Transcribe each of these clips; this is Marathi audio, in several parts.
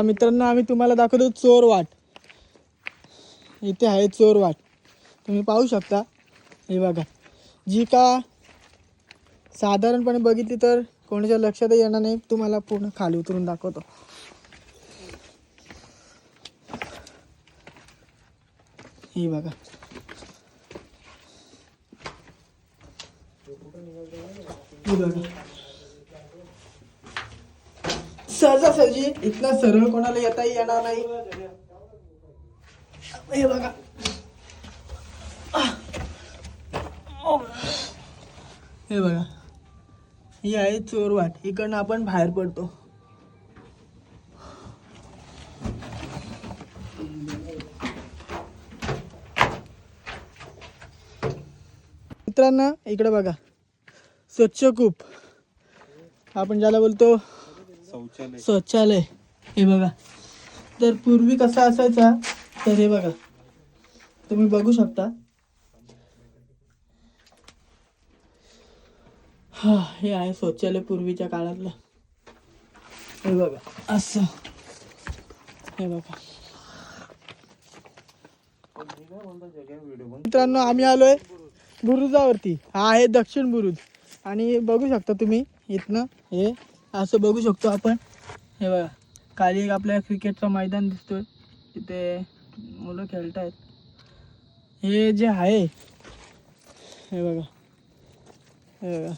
मित्रांनो आम्ही तुम्हाला दाखवतो चोर वाट. इथे आहे चोर वाट, तुम्ही पाहू शकता. हे बघा, जी का साधारणपणे बघितली तर कोणाच्या लक्षातही येणार नाही. तुम्हाला पूर्ण खाली उतरून दाखवतो. ही बघा, ही बघा, सहजासहजी इथला सरळ कोणाला येताही येणार नाही. हे बघा, हे बघा, ही आहे चोर वाट. इकडनं आपण बाहेर पडतो. मित्रांनो इकडे बघा, स्वच्छ कूप, आपण ज्याला बोलतो शौचालय. हे बघा, तर पूर्वी कसा असायचा तर हे बघा, तुम्ही बघू शकता. हा, हे आहे शौचालय पूर्वीच्या काळातलं. हे बघा असं, हे बघा. मित्रांनो आम्ही आलोय बुरुजावरती. हा आहे दक्षिण बुरुज आणि बघू शकता तुम्ही इथनं हे असं बघू शकतो आपण. हे बघा, खाली एक आपल्या क्रिकेटचं मैदान दिसतोय, तिथे मुलं खेळत आहेत. हे जे आहे हे बघा, हे बघा,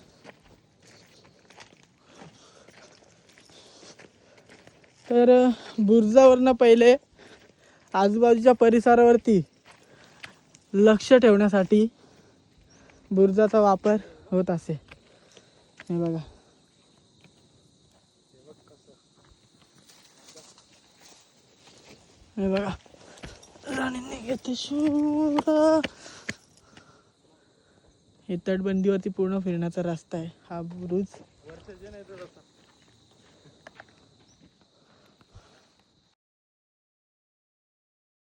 तर बुरुजावरनं पहिले आजूबाजूच्या परिसरावरती लक्ष ठेवण्यासाठी बुरुजाचा वापर होत असे. हे बघा, हे बघा, राणीने घेते शूरा. हे तटबंदीवरती पूर्ण फिरण्याचा रस्ता आहे हा बुरुज.